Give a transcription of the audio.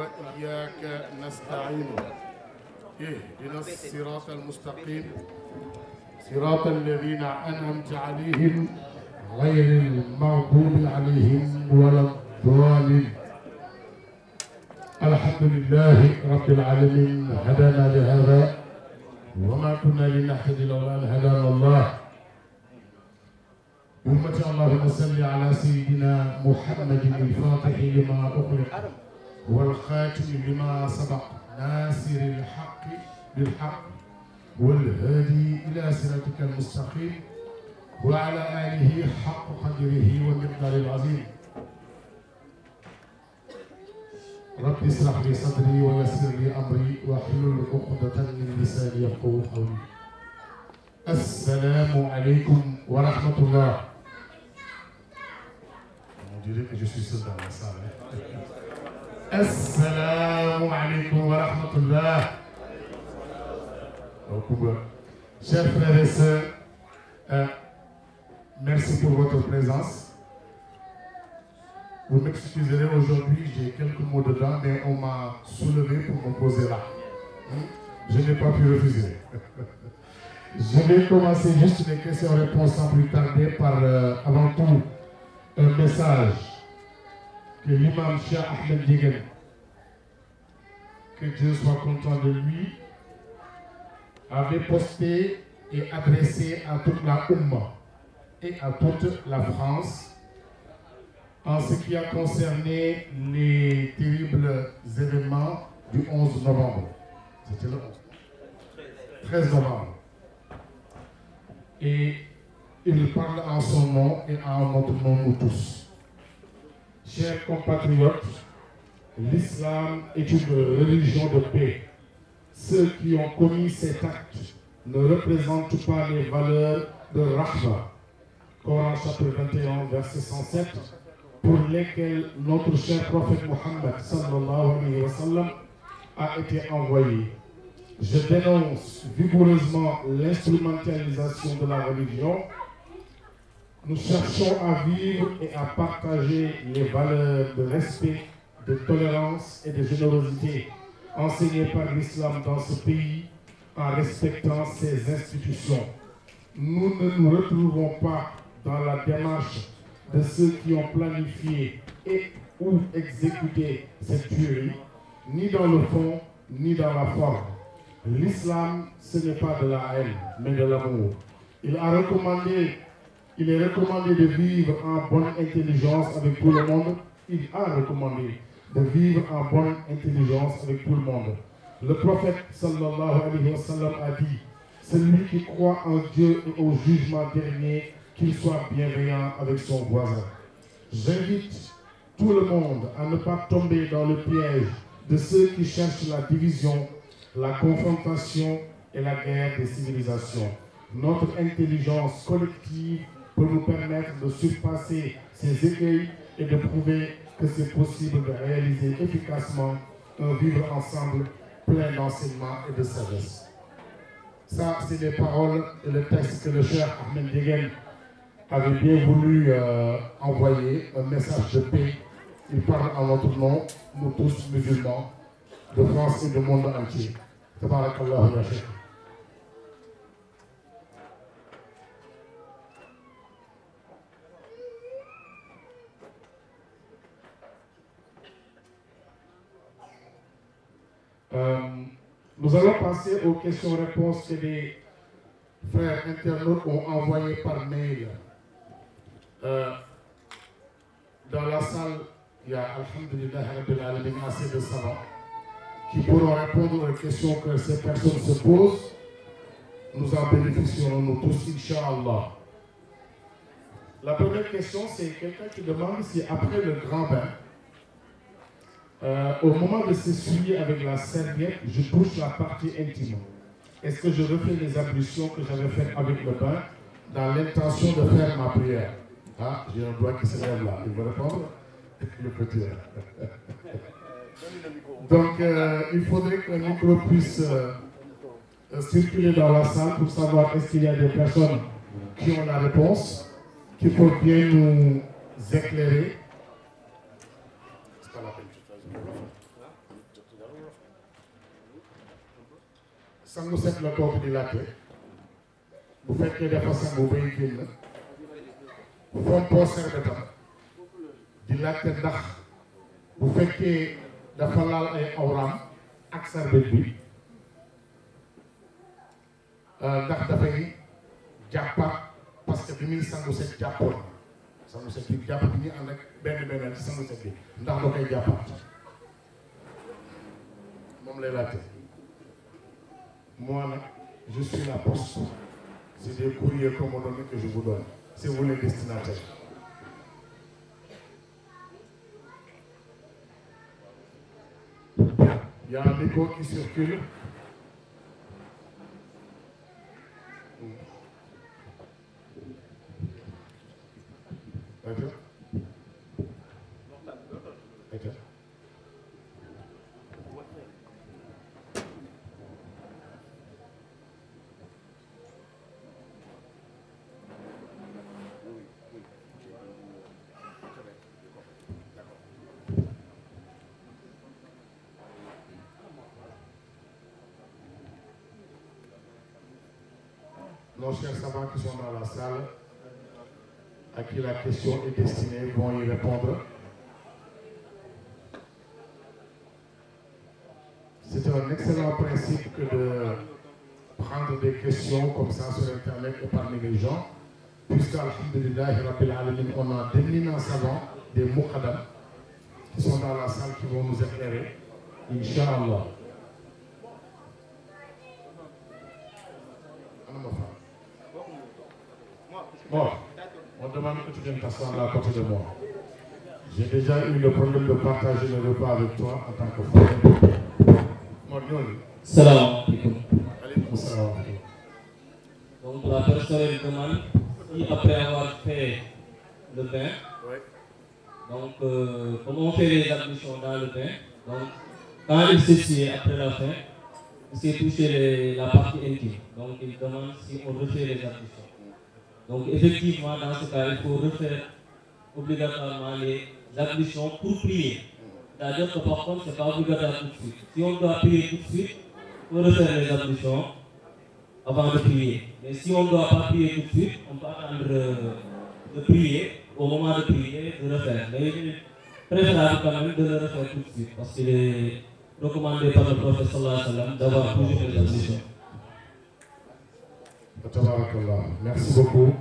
وإياك نستعين اهدنا الصراط المستقيم صراط الذين أنعمت عليهم غير المغضوب عليهم ولا الضالين. الحمد لله رب العالمين هدانا لهذا وما كنا لنهتدي لولا أن هدانا الله. أمة اللهم صل على سيدنا محمد الفاتح لما أغلق والخاتم لما سبق ناصر الحق بالحق والهادي إلى صراطك المستقيم وعلى آله حق قدره والمقدار العظيم. رب اشرح لي صدري ويسر لي أمري واحلل عقدة من لساني يفقهوا قولي. السلام عليكم ورحمة الله. On dirait que je suis seul dans la salle. Assalamu alaikum wa rahmatullah. Chers frères et sœurs, merci pour votre présence. Vous m'excuserez, aujourd'hui j'ai quelques mots dedans, mais on m'a soulevé pour me poser là. Je n'ai pas pu refuser. Je vais commencer juste les questions-réponses sans plus tarder par, avant tout, un message que l'imam Cheikh Ahmed Ndiéguène, que Dieu soit content de lui, avait posté et adressé à toute la Oumma et à toute la France en ce qui a concerné les terribles événements du 11 novembre. C'était le 13 novembre. Et il parle en son nom et en notre nom nous tous. Chers compatriotes, l'islam est une religion de paix. Ceux qui ont commis cet acte ne représentent pas les valeurs de Rahma. Coran chapitre 21, verset 107, pour lesquels notre cher prophète Mohammed sallallahu alayhi wa sallam a été envoyé. Je dénonce vigoureusement l'instrumentalisation de la religion. Nous cherchons à vivre et à partager les valeurs de respect, de tolérance et de générosité enseignées par l'islam dans ce pays en respectant ses institutions. Nous ne nous retrouvons pas dans la démarche de ceux qui ont planifié et ou exécuté cette tuerie, ni dans le fond, ni dans la forme. L'islam, ce n'est pas de la haine, mais de l'amour. Il est recommandé de vivre en bonne intelligence avec tout le monde. Il a recommandé de vivre en bonne intelligence avec tout le monde. Le prophète sallallahu alayhi wa sallam a dit: celui qui croit en Dieu et au jugement dernier, qu'il soit bienveillant avec son voisin. J'invite tout le monde à ne pas tomber dans le piège de ceux qui cherchent la division, la confrontation et la guerre des civilisations. Notre intelligence collective peut nous permettre de surpasser ces écueils et de prouver que c'est possible de réaliser efficacement un vivre ensemble plein d'enseignements et de sagesse. Ça, c'est les paroles et le texte que le cher Ahmed Ndiéguène avait bien voulu envoyer, un message de paix. Il parle en notre nom, nous tous musulmans, de France et du monde entier. Tabarakallah ya Cheikh. Nous allons passer aux questions-réponses que les frères internautes ont envoyées par mail. Dans la salle, il y a, alhamdulillah, assez de savants qui pourront répondre aux questions que ces personnes se posent. Nous en bénéficierons nous tous, Inch'Allah. La première question, c'est quelqu'un qui demande si après le grand bain, au moment de s'essuyer avec la serviette, je touche la partie intime. Est-ce que je refais les ablutions que j'avais faites avec le bain dans l'intention de faire ma prière? Ah, j'ai un doigt qui se lève là. Il veut répondre? Le petit. Donc, il faudrait qu'un micro puisse circuler dans la salle pour savoir est-ce qu'il y a des personnes qui ont la réponse, qu'il faut bien nous éclairer. C'est pas la peine que tu fasses. sangu set la toog di laajte bu fekkee dafa sangu bay génn fompoo serbetam di laajte ndax bu fekkee dafa laal ay awraam ak sarbet bi ndax dafay jàppaat parce que bi muy sangu set jàppoon sangu set bi jàpp bi ñu ànd ak benn ci sangu set bi ndax da koy jàppaat moom lay laajte. Moi, je suis la poste. C'est des courriers qu'on m'a donné que je vous donne. C'est vous les destinataires. Il y a un écho qui circule. D'accord. D'accord. Nos chers savants qui sont dans la salle, à qui la question est destinée, vont y répondre. C'est un excellent principe que de prendre des questions comme ça sur Internet et parmi les gens, puisque, alhamdulillah, Rabbil Alamin, on a d'éminents savants, des muqaddam, qui sont dans la salle, qui vont nous éclairer, Inch'Allah. Bon, on demande que tu viennes t'asseoir là à côté de moi. J'ai déjà eu le problème de partager le repas avec toi en tant que frère. Salam alaikum. Alaykoum salam. Donc la personne demande si après avoir fait le bain, donc comment on fait les ablutions dans le bain. Donc quand il s'essuie après la fin, il s'est touché la partie intime. Donc il demande si on refait les ablutions. Donc effectivement, dans ce cas, il faut refaire obligatoirement les ablutions pour prier. C'est-à-dire que par contre, ce n'est pas obligatoire tout de suite. Si on doit prier tout de suite, il faut refaire les ablutions avant de prier. Mais si on ne doit pas prier tout de suite, on peut attendre de prier, au moment de prier, de refaire. Mais il est préférable quand même de le refaire tout de suite, parce qu'il est recommandé par le prophète sallallahu alayhi wa sallam d'avoir toujours les ablutions. Merci beaucoup.